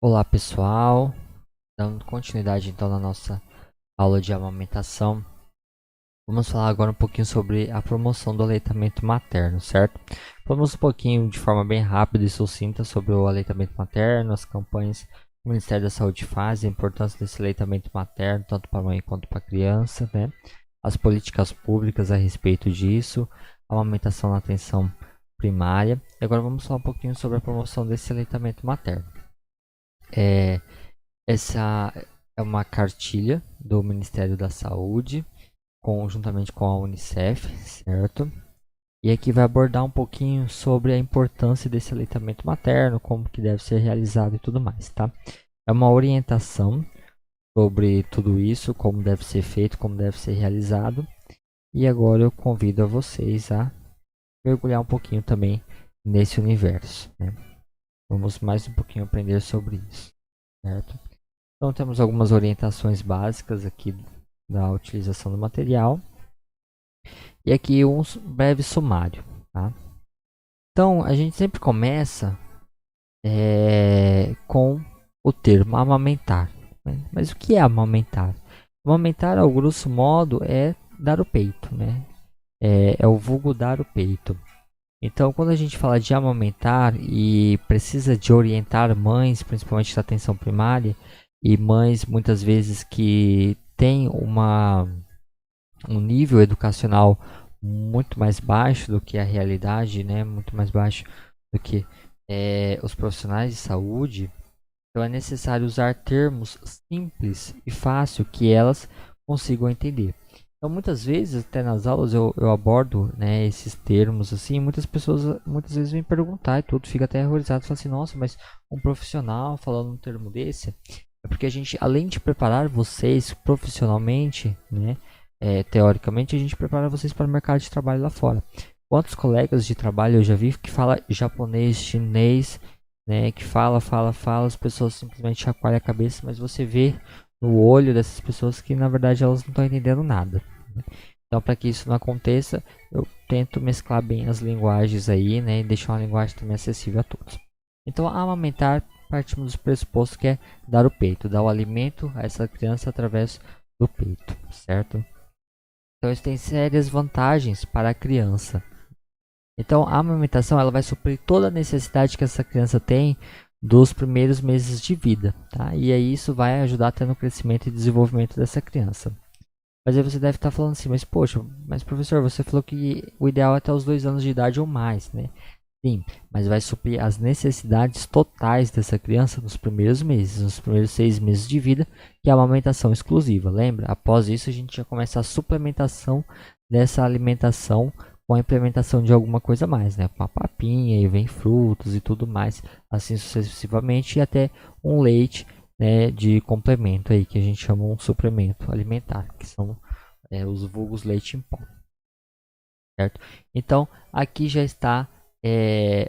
Olá pessoal, dando continuidade então na nossa aula de amamentação, vamos falar agora um pouquinho sobre a promoção do aleitamento materno, certo? Vamos um pouquinho de forma bem rápida e sucinta sobre o aleitamento materno, as campanhas que o Ministério da Saúde faz, a importância desse aleitamento materno, tanto para a mãe quanto para a criança, né? As políticas públicas a respeito disso, a amamentação na atenção primária. E agora vamos falar um pouquinho sobre a promoção desse aleitamento materno. É, Essa é uma cartilha do Ministério da Saúde, conjuntamente com a Unicef, certo? E aqui vai abordar um pouquinho sobre a importância desse aleitamento materno, como que deve ser realizado e tudo mais, tá? É uma orientação sobre tudo isso, como deve ser feito, como deve ser realizado. E agora eu convido a vocês a mergulhar um pouquinho também nesse universo, né? Vamos mais um pouquinho aprender sobre isso, certo? Então temos algumas orientações básicas aqui da utilização do material e aqui um breve sumário, tá? Então a gente sempre começa com o termo amamentar, né? Mas o que é amamentar? Amamentar, ao grosso modo, é dar o peito, né? É o vulgo dar o peito. Então, quando a gente fala de amamentar e precisa de orientar mães, principalmente da atenção primária, e mães muitas vezes que têm um nível educacional muito mais baixo do que a realidade, né? Muito mais baixo do que os profissionais de saúde, então é necessário usar termos simples e fácil que elas consigam entender. Então muitas vezes, até nas aulas eu abordo, né, esses termos assim, muitas pessoas muitas vezes vêm perguntar e tudo, fica até horrorizado, fala assim, nossa, mas um profissional falando um termo desse, é porque a gente, além de preparar vocês profissionalmente, né, teoricamente, a gente prepara vocês para o mercado de trabalho lá fora. Quantos colegas de trabalho eu já vi que fala japonês, chinês, né, que fala, as pessoas simplesmente chacoalham a cabeça, mas você vê no olho dessas pessoas que na verdade elas não estão entendendo nada, né? Então, para que isso não aconteça, eu tento mesclar bem as linguagens aí, né, e deixar uma linguagem também acessível a todos. Então, amamentar, partimos do pressuposto que é dar o peito, dar o alimento a essa criança através do peito, certo? Então, isso tem sérias vantagens para a criança. Então, a amamentação ela vai suprir toda a necessidade que essa criança tem dos primeiros meses de vida, tá? E aí isso vai ajudar até no crescimento e desenvolvimento dessa criança. Mas aí você deve estar falando assim, mas poxa, mas professor, você falou que o ideal é até os 2 anos de idade ou mais, né? Sim, mas vai suprir as necessidades totais dessa criança nos primeiros meses, nos primeiros 6 meses de vida, que é a amamentação exclusiva. Lembra? Após isso, a gente já começa a suplementação dessa alimentação com a implementação de alguma coisa a mais, né? Com a papinha, e vem frutos e tudo mais, assim sucessivamente, e até um leite, né, de complemento aí, que a gente chama um suplemento alimentar, que são os vulgos leite em pó, certo? Então, aqui já está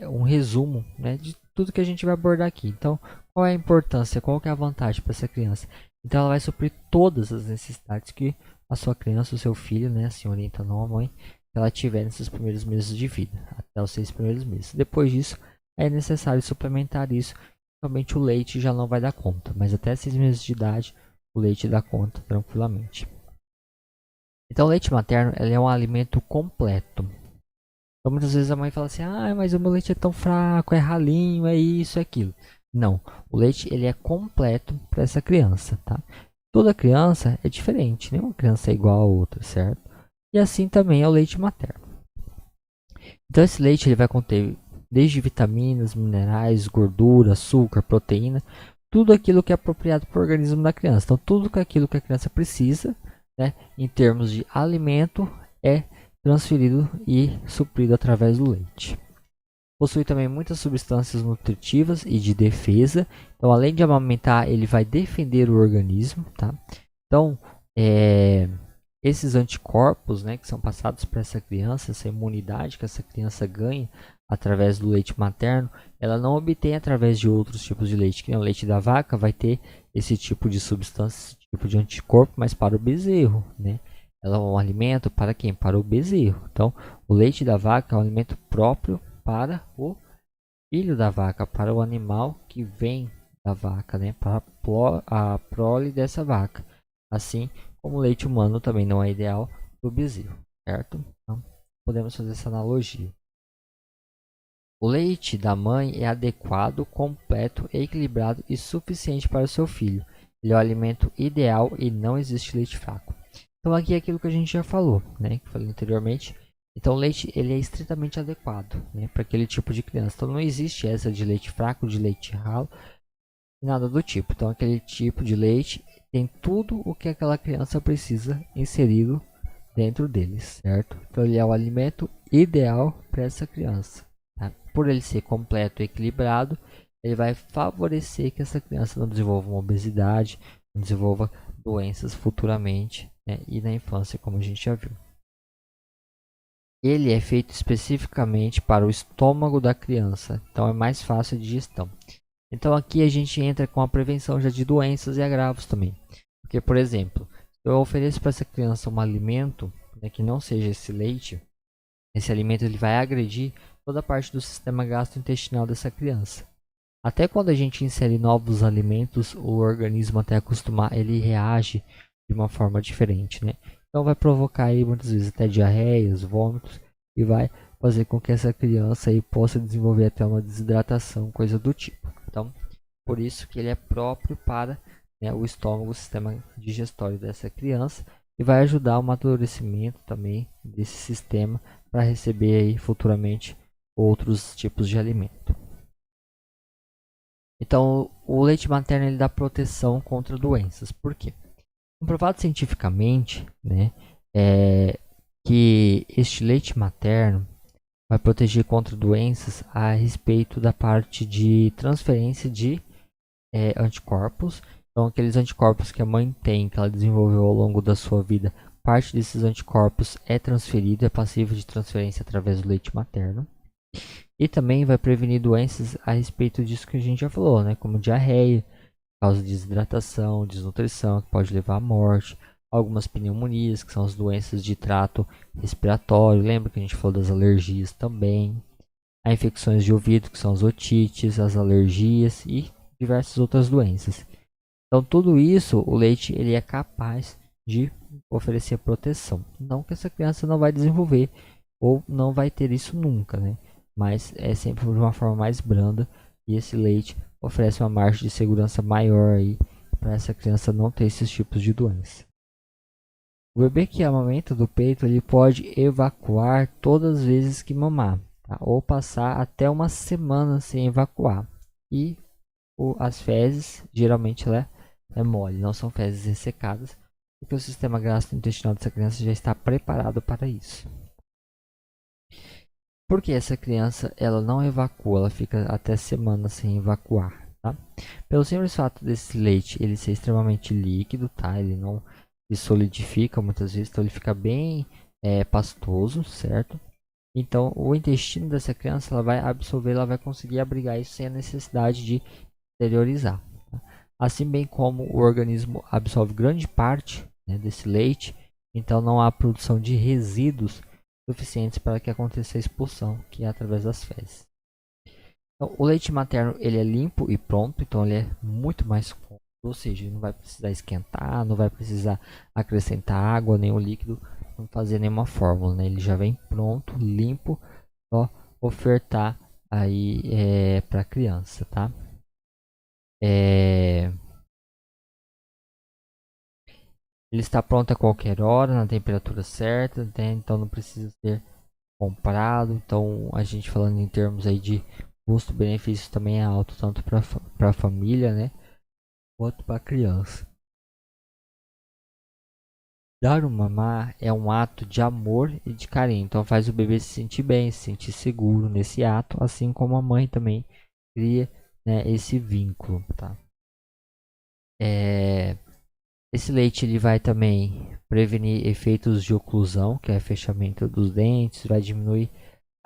um resumo, né, de tudo que a gente vai abordar aqui. Então, qual é a importância, qual que é a vantagem para essa criança? Então, ela vai suprir todas as necessidades que a sua criança, o seu filho, né, assim orientando a mãe, ela tiver nesses primeiros meses de vida, até os 6 primeiros meses. Depois disso, é necessário suplementar isso. Somente o leite já não vai dar conta, mas até 6 meses de idade, o leite dá conta tranquilamente. Então, o leite materno ele é um alimento completo. Então, muitas vezes a mãe fala assim: ah, mas o meu leite é tão fraco, é ralinho, é isso, é aquilo. Não, o leite ele é completo para essa criança, tá? Toda criança é diferente, nenhuma criança é igual a outra, certo? E assim também é o leite materno. Então, esse leite ele vai conter desde vitaminas, minerais, gordura, açúcar, proteína, tudo aquilo que é apropriado para o organismo da criança. Então, tudo aquilo que a criança precisa, né, em termos de alimento, é transferido e suprido através do leite. Possui também muitas substâncias nutritivas e de defesa. Então, além de amamentar, ele vai defender o organismo, tá? Então, esses anticorpos, né, que são passados para essa criança, essa imunidade que essa criança ganha através do leite materno, ela não obtém através de outros tipos de leite. Que nem o leite da vaca vai ter esse tipo de substância, esse tipo de anticorpo, mas para o bezerro, né? Ela é um alimento para quem? Para o bezerro. Então, o leite da vaca é um alimento próprio para o filho da vaca, para o animal que vem da vaca, né, para a prole dessa vaca. Assim como o leite humano também não é ideal para o bezerro, certo? Então, podemos fazer essa analogia. O leite da mãe é adequado, completo, equilibrado e suficiente para o seu filho. Ele é o alimento ideal e não existe leite fraco. Então aqui é aquilo que a gente já falou, né, que falei anteriormente. Então o leite ele é estritamente adequado, né, para aquele tipo de criança. Então não existe essa de leite fraco, de leite ralo, nada do tipo. Então aquele tipo de leite tem tudo o que aquela criança precisa inserido dentro dele, certo? Então ele é o alimento ideal para essa criança. Tá? Por ele ser completo e equilibrado, ele vai favorecer que essa criança não desenvolva uma obesidade, não desenvolva doenças futuramente, né? E na infância, como a gente já viu. Ele é feito especificamente para o estômago da criança, então é mais fácil de digestão. Então aqui a gente entra com a prevenção já de doenças e agravos também. Porque, por exemplo, se eu ofereço para essa criança um alimento, né, que não seja esse leite, esse alimento ele vai agredir toda a parte do sistema gastrointestinal dessa criança. Até quando a gente insere novos alimentos, o organismo até acostumar, ele reage de uma forma diferente, né? Então vai provocar aí muitas vezes até diarreias, vômitos e vai fazer com que essa criança aí possa desenvolver até uma desidratação, coisa do tipo. Então, por isso que ele é próprio para, né, o estômago, o sistema digestório dessa criança e vai ajudar o amadurecimento também desse sistema para receber aí futuramente outros tipos de alimento. Então, o leite materno ele dá proteção contra doenças. Por quê? Comprovado cientificamente, né, que este leite materno vai proteger contra doenças a respeito da parte de transferência de anticorpos. Então, aqueles anticorpos que a mãe tem, que ela desenvolveu ao longo da sua vida, parte desses anticorpos é transferido, é passível de transferência através do leite materno. E também vai prevenir doenças a respeito disso que a gente já falou, né? Como diarreia, causa de desidratação, desnutrição, que pode levar à morte. Algumas pneumonias, que são as doenças de trato respiratório. Lembra que a gente falou das alergias também. Há infecções de ouvido, que são as otites, as alergias e diversas outras doenças. Então, tudo isso, o leite ele é capaz de oferecer proteção. Não que essa criança não vai desenvolver ou não vai ter isso nunca, né? Mas é sempre de uma forma mais branda e esse leite oferece uma margem de segurança maior aí para essa criança não ter esses tipos de doença. O bebê que amamenta do peito ele pode evacuar todas as vezes que mamar, tá? Ou passar até uma semana sem evacuar. E as fezes, geralmente ela é mole, não são fezes ressecadas, porque o sistema gastrointestinal dessa criança já está preparado para isso. Porque essa criança ela não evacua, ela fica até semana sem evacuar, tá? Pelo simples fato desse leite ele ser extremamente líquido, tá? Ele não se solidifica muitas vezes, então ele fica bem pastoso, certo? Então o intestino dessa criança ela vai absorver, ela vai conseguir abrigar isso sem a necessidade de exteriorizar. Tá? Assim bem como o organismo absorve grande parte, né, desse leite, então não há produção de resíduos suficientes para que aconteça a expulsão, que é através das fezes. Então, o leite materno ele é limpo e pronto, então ele é muito mais cômodo, ou seja, não vai precisar esquentar, não vai precisar acrescentar água, nenhum líquido, não fazer nenhuma fórmula, né? Ele já vem pronto, limpo, só ofertar aí para a criança, tá? Ele está pronto a qualquer hora, na temperatura certa, né? Então não precisa ser comprado. Então a gente falando em termos aí de custo-benefício também é alto, tanto para a família, né, quanto para a criança. Dar o mamar é um ato de amor e de carinho, então faz o bebê se sentir bem, se sentir seguro nesse ato, assim como a mãe também cria, né, esse vínculo, tá? Esse leite ele vai também prevenir efeitos de oclusão, que é fechamento dos dentes, vai diminuir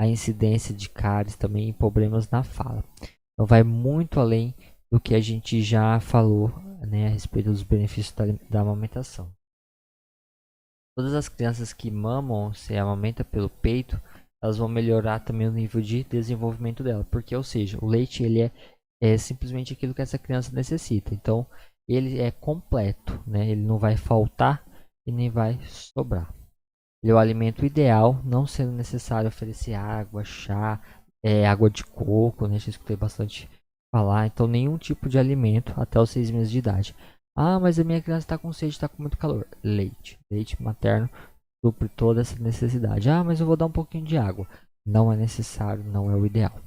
a incidência de cáries também e problemas na fala. Então vai muito além do que a gente já falou, né, a respeito dos benefícios da amamentação. Todas as crianças que mamam, se amamenta pelo peito, elas vão melhorar também o nível de desenvolvimento dela, porque, ou seja, o leite ele é é simplesmente aquilo que essa criança necessita. Então, ele é completo, né? Ele não vai faltar e nem vai sobrar. Ele é o alimento ideal, não sendo necessário oferecer água, chá, água de coco, né? Já escutei bastante falar. Então, nenhum tipo de alimento até os 6 meses de idade. Ah, mas a minha criança está com sede, está com muito calor. Leite. Leite materno supre toda essa necessidade. Ah, mas eu vou dar um pouquinho de água. Não é necessário, não é o ideal.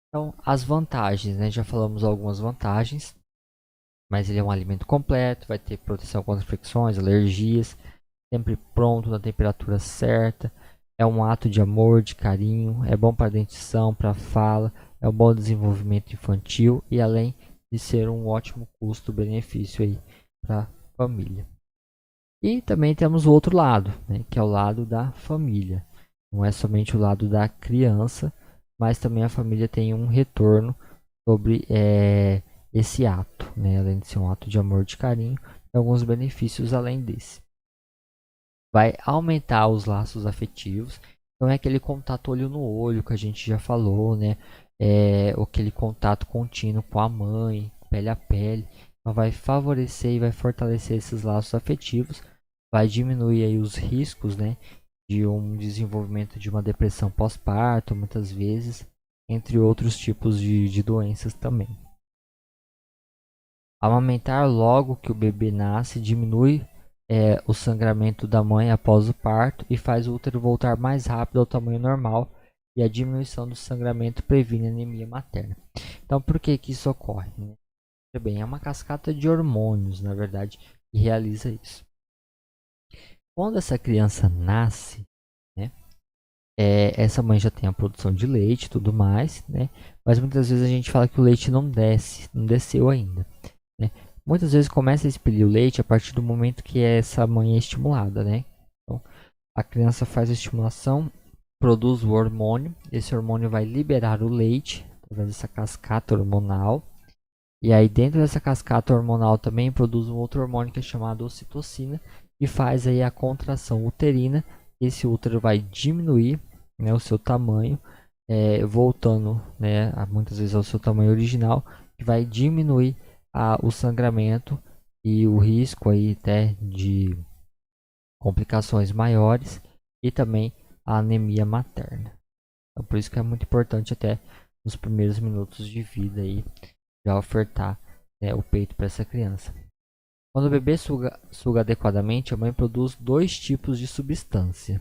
Então, as vantagens, né? Já falamos algumas vantagens, mas ele é um alimento completo, vai ter proteção contra infecções, alergias, sempre pronto na temperatura certa. É um ato de amor, de carinho, é bom para a dentição, para a fala, é um bom desenvolvimento infantil e além de ser um ótimo custo-benefício aí para a família. E também temos o outro lado, né, que é o lado da família. Não é somente o lado da criança, mas também a família tem um retorno sobre esse ato, né? Além de ser um ato de amor e de carinho, tem alguns benefícios além desse. Vai aumentar os laços afetivos, então é aquele contato olho no olho que a gente já falou, né? Aquele contato contínuo com a mãe, pele a pele. Então vai favorecer e vai fortalecer esses laços afetivos, vai diminuir aí os riscos, né, de um desenvolvimento de uma depressão pós-parto, muitas vezes, entre outros tipos de doenças também. Amamentar logo que o bebê nasce diminui o sangramento da mãe após o parto e faz o útero voltar mais rápido ao tamanho normal, e a diminuição do sangramento previne anemia materna. Então, por que que isso ocorre, né? Bem, é uma cascata de hormônios, na verdade, que realiza isso. Quando essa criança nasce, né, essa mãe já tem a produção de leite e tudo mais, né, mas muitas vezes a gente fala que o leite não desce, não desceu ainda, né. Muitas vezes começa a expelir o leite a partir do momento que essa mãe é estimulada, né. Então, a criança faz a estimulação, produz o hormônio, esse hormônio vai liberar o leite através dessa cascata hormonal. E aí dentro dessa cascata hormonal também produz um outro hormônio que é chamado ocitocina, e faz aí a contração uterina. Esse útero vai diminuir, né, o seu tamanho, voltando, né, muitas vezes ao seu tamanho original, que vai diminuir o sangramento e o risco aí até de complicações maiores e também a anemia materna. Então, por isso que é muito importante até nos primeiros minutos de vida aí já ofertar, né, o peito para essa criança. Quando o bebê suga adequadamente, a mãe produz dois tipos de substância.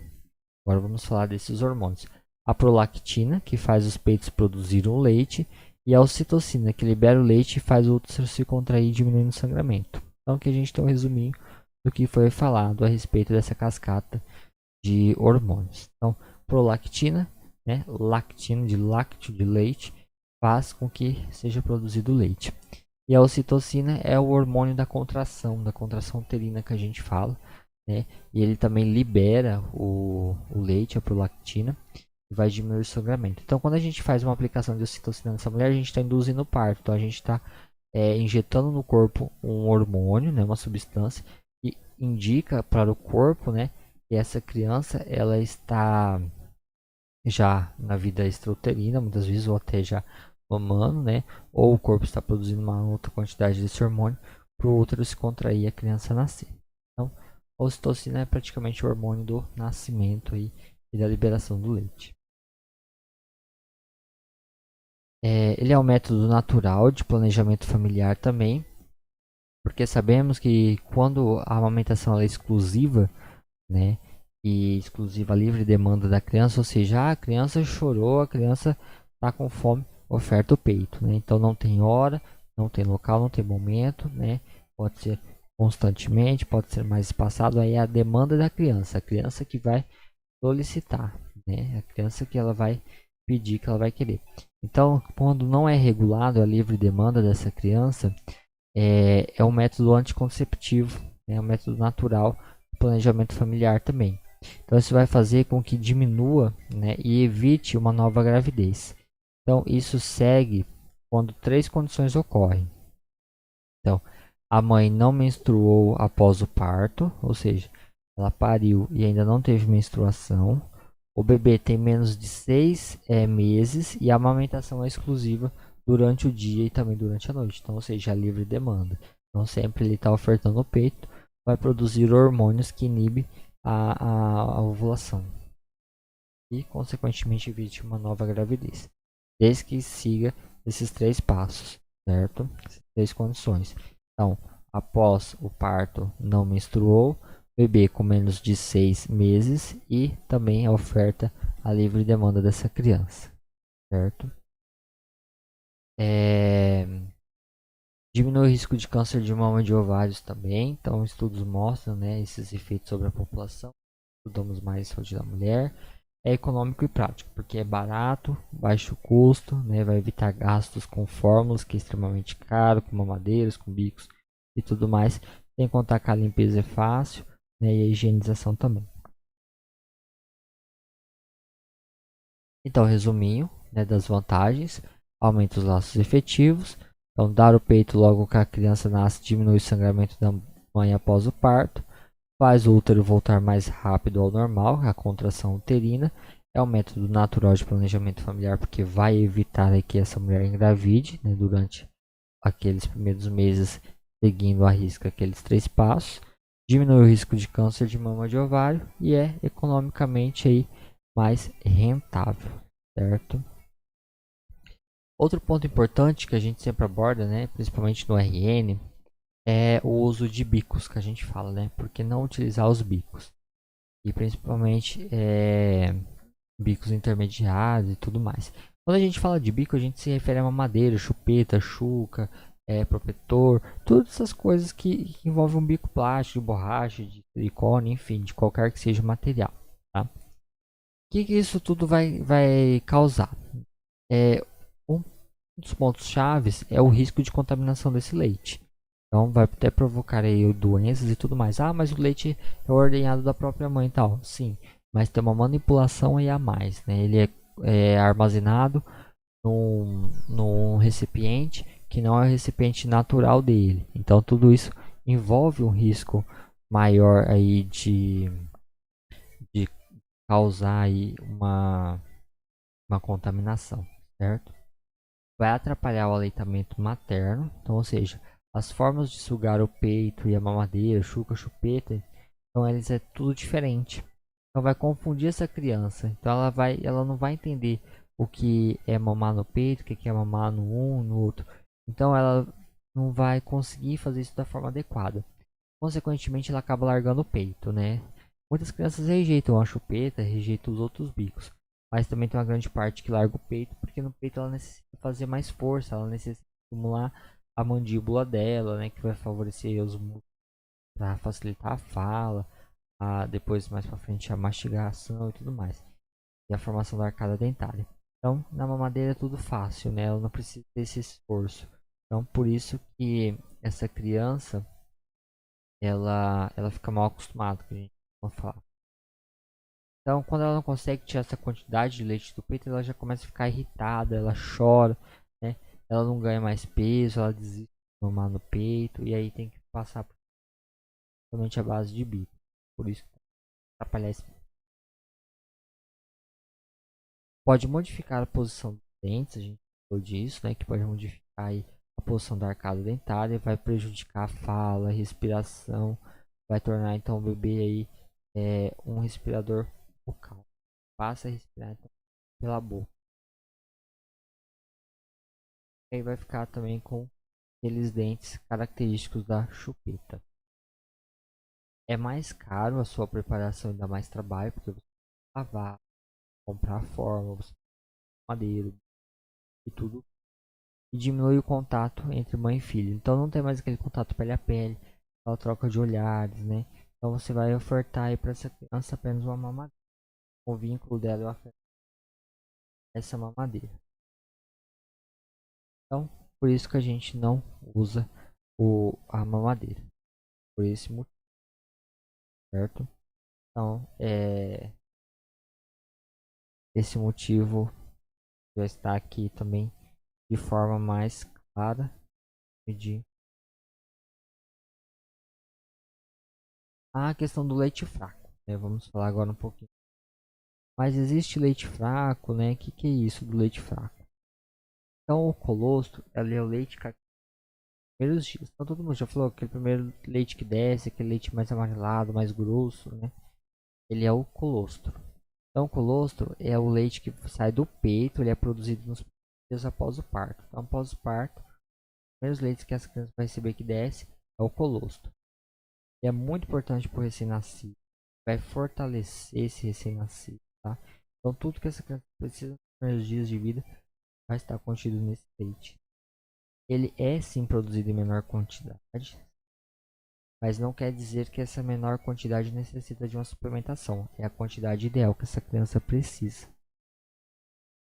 Agora vamos falar desses hormônios. A prolactina, que faz os peitos produzir o leite, e a ocitocina, que libera o leite e faz o útero se contrair, diminuindo o sangramento. Então aqui a gente tem um resuminho do que foi falado a respeito dessa cascata de hormônios. Então, prolactina, né, lactina de lácteo, de leite, faz com que seja produzido leite. E a ocitocina é o hormônio da contração uterina que a gente fala, né? E ele também libera o leite, a prolactina, e vai diminuir o sangramento. Então, quando a gente faz uma aplicação de ocitocina nessa mulher, a gente está induzindo o parto. Então, a gente está injetando no corpo um hormônio, né, uma substância, que indica para o corpo, né, que essa criança ela está já na vida extrauterina, muitas vezes, ou até já mamando, né? Ou o corpo está produzindo uma outra quantidade desse hormônio para o útero se contrair e a criança nascer. Então, a ocitocina é praticamente o hormônio do nascimento aí, e da liberação do leite. Ele é um método natural de planejamento familiar também, porque sabemos que quando a amamentação é exclusiva, né, e exclusiva livre demanda da criança, ou seja, a criança chorou, a criança está com fome, oferta o peito, né? Então não tem hora, não tem local, não tem momento, né? Pode ser constantemente, pode ser mais espaçado, aí é a demanda da criança, a criança que vai solicitar, né? A criança que ela vai pedir, que ela vai querer. Então, quando não é regulado a livre demanda dessa criança, é um método anticonceptivo, é um método natural de planejamento familiar também. Então isso vai fazer com que diminua, né, e evite uma nova gravidez. Então isso segue quando três condições ocorrem. Então, a mãe não menstruou após o parto, ou seja, ela pariu e ainda não teve menstruação, O bebê tem menos de 6 meses e a amamentação é exclusiva durante o dia e também durante a noite. Então, ou seja, a livre demanda. Então, sempre ele está ofertando o peito, vai produzir hormônios que inibem a ovulação e, consequentemente, evite uma nova gravidez, desde que siga esses 3 passos, certo? Essas 3 condições. Então, após o parto, não menstruou, bebê com menos de 6 meses e também a oferta a livre demanda dessa criança, certo? É... Diminui o risco de câncer de mama e de ovários também. Então, estudos mostram, né, esses efeitos sobre a população. Estudamos mais saúde da mulher. É econômico e prático, porque é barato, baixo custo, né, vai evitar gastos com fórmulas, que é extremamente caro, com mamadeiras, com bicos e tudo mais. Sem contar que a limpeza é fácil, né, e a higienização também. Então, resuminho, né, das vantagens: aumenta os laços efetivos. Então, dar o peito logo que a criança nasce diminui o sangramento da mãe após o parto, faz o útero voltar mais rápido ao normal, a contração uterina. É um método natural de planejamento familiar porque vai evitar que essa mulher engravide, né, durante aqueles primeiros meses, seguindo a risca aqueles 3 passos. Diminui o risco de câncer de mama de ovário e é economicamente aí mais rentável, certo? Outro ponto importante que a gente sempre aborda, né, principalmente no RN, é o uso de bicos que a gente fala, né? Por que não utilizar os bicos? E principalmente bicos intermediários e tudo mais. Quando a gente fala de bico, a gente se refere a mamadeira, chupeta, chuca, protetor, todas essas coisas que envolvem um bico plástico, de borracha, de silicone, enfim, de qualquer que seja o material. Tá? O que isso tudo vai causar? Um dos pontos chaves é o risco de contaminação desse leite. Então vai até provocar aí doenças e tudo mais. Ah, mas o leite é ordenhado da própria mãe e tal. Sim, mas tem uma manipulação aí a mais, né? Ele é armazenado num recipiente que não é o recipiente natural dele. Então tudo isso envolve um risco maior aí de causar aí uma contaminação, certo? Vai atrapalhar o aleitamento materno, então, ou seja, as formas de sugar o peito e a mamadeira, chuca, chupeta, então eles é tudo diferente. Então vai confundir essa criança. Então ela não vai entender o que é mamar no peito, o que é mamar no um, no outro. Então ela não vai conseguir fazer isso da forma adequada. Consequentemente, ela acaba largando o peito, né? Muitas crianças rejeitam a chupeta, rejeitam os outros bicos. Mas também tem uma grande parte que larga o peito, porque no peito ela necessita fazer mais força, ela necessita estimular a mandíbula dela, né? Que vai favorecer os músculos para facilitar a fala, depois mais para frente a mastigação e tudo mais. E a formação da arcada dentária. Então, na mamadeira é tudo fácil, né? Ela não precisa desse esforço. Então, por isso que essa criança ela fica mal acostumada, que a gente vai falar. Então, quando ela não consegue tirar essa quantidade de leite do peito, ela já começa a ficar irritada, ela chora, né? Ela não ganha mais peso, ela desiste de mamar no peito, e aí tem que passar somente a base de bico. Por isso, atrapalhar esse... Pode modificar a posição dos dentes, a gente falou disso, né? Que pode modificar aí a posição da arcada dentária, vai prejudicar a fala, a respiração, vai tornar então o bebê aí um respirador bucal. Passa a respirar então, pela boca. E aí vai ficar também com aqueles dentes característicos da chupeta. É mais caro a sua preparação e dá mais trabalho, porque você tem que lavar, comprar a forma, você madeira e tudo. E diminui o contato entre mãe e filho. Então não tem mais aquele contato pele a pele, aquela troca de olhares, né? Então você vai ofertar aí para essa criança apenas uma mamadeira. O vínculo dela é ofertar essa mamadeira. Então, por isso que a gente não usa a mamadeira. Por esse motivo, certo? Então, esse motivo já está aqui também de forma mais clara. De... A questão do leite fraco, né? Vamos falar agora um pouquinho. Mas existe leite fraco, né? Que é isso do leite fraco? Então o colostro, ela é o leite que primeiros dias. Então todo mundo já falou que aquele primeiro leite que desce, aquele leite mais amarelado, mais grosso, né? Ele é o colostro. Então o colostro é o leite que sai do peito, ele é produzido nos dias após o parto. Então após o parto, os primeiros leites que as crianças vão receber que desce é o colostro. E é muito importante para o recém-nascido. Vai fortalecer esse recém-nascido, tá? Então tudo que essa criança precisa nos primeiros dias de vida vai estar contido nesse leite. Ele é sim produzido em menor quantidade, mas não quer dizer que essa menor quantidade necessita de uma suplementação. É a quantidade ideal que essa criança precisa.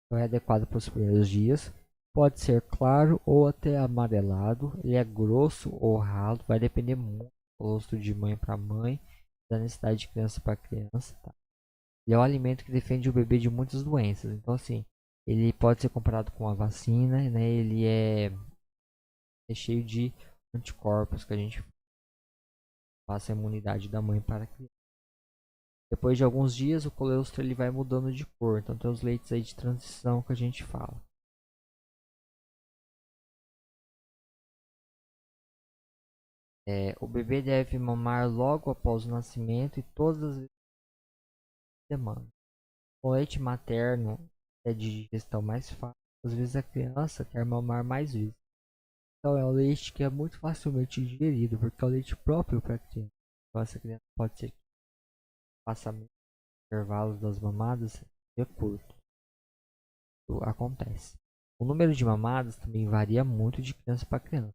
Então é adequado para os primeiros dias. Pode ser claro ou até amarelado. Ele é grosso ou ralo. Vai depender muito do gosto de mãe para mãe, da necessidade de criança para criança. Tá? Ele é um alimento que defende o bebê de muitas doenças. Então assim, ele pode ser comparado com a vacina, né? Ele é cheio de anticorpos que a gente passa a imunidade da mãe para a criança. Depois de alguns dias, o colostro ele vai mudando de cor. Então tem os leites aí de transição que a gente fala. O bebê deve mamar logo após o nascimento e todas as vezes que demanda. O leite materno é de digestão mais fácil. Às vezes a criança quer mamar mais vezes. Então é um leite que é muito facilmente digerido, porque é o leite próprio para a criança. Então essa criança pode ser que faça intervalos das mamadas de curto. Isso acontece. O número de mamadas também varia muito de criança para criança.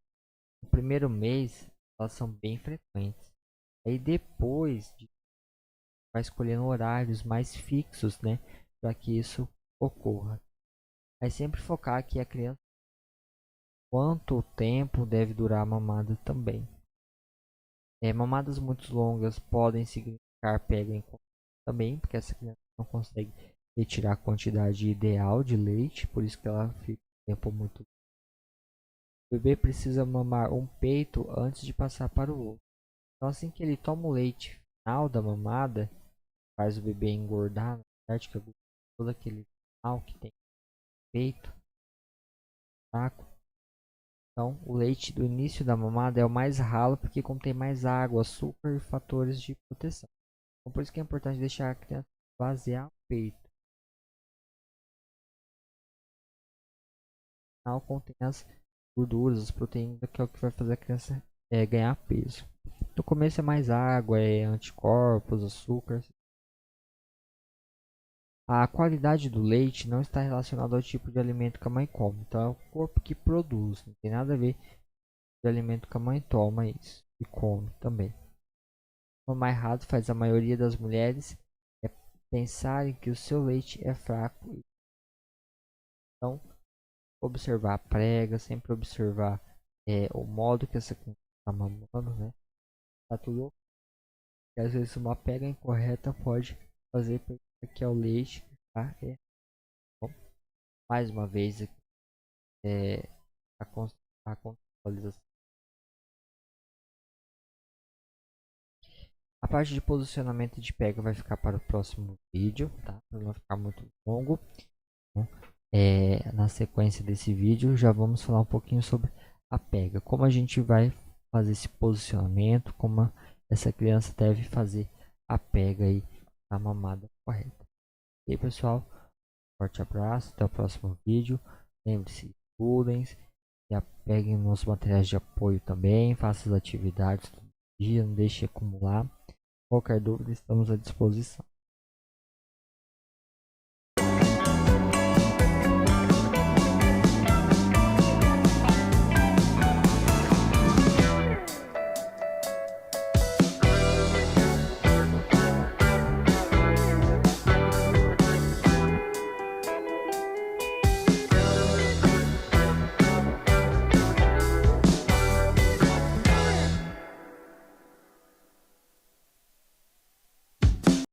No primeiro mês, elas são bem frequentes. Aí depois, vai escolhendo horários mais fixos, né, para que isso ocorra. Aí sempre focar que a criança, quanto tempo deve durar a mamada também. Mamadas muito longas podem significar pega em conta também, porque essa criança não consegue retirar a quantidade ideal de leite, por isso que ela fica um tempo muito. O bebê precisa mamar um peito antes de passar para o outro. Então assim que ele toma o leite final da mamada, faz o bebê engordar, na verdade, que é todo aquele final que tem no peito, saco. Então o leite do início da mamada é o mais ralo porque contém mais água, açúcar e fatores de proteção. Então por isso que é importante deixar a criança vaziar o peito. O final contém as gorduras, as proteínas, que é o que vai fazer a criança ganhar peso. No começo é mais água, anticorpos, açúcar. A qualidade do leite não está relacionada ao tipo de alimento que a mãe come. Então é o corpo que produz. Não tem nada a ver com o alimento que a mãe toma isso. E come também. O mais errado faz a maioria das mulheres é pensarem que o seu leite é fraco. Então, observar a prega, sempre observar o modo que essa criança está mamando, né? Tá tudo. E às vezes uma pega incorreta pode fazer que é o leite, tá? Bom, mais uma vez é, a contextualização. A parte de posicionamento de pega vai ficar para o próximo vídeo, tá? Para não ficar muito longo. Então, na sequência desse vídeo já vamos falar um pouquinho sobre a pega, como a gente vai fazer esse posicionamento, como essa criança deve fazer a pega aí na mamada correta. E aí, pessoal, forte abraço, até o próximo vídeo. Lembre-se, estudem, e peguem nos materiais de apoio também, façam as atividades todo dia, não deixe acumular. Qualquer dúvida, estamos à disposição.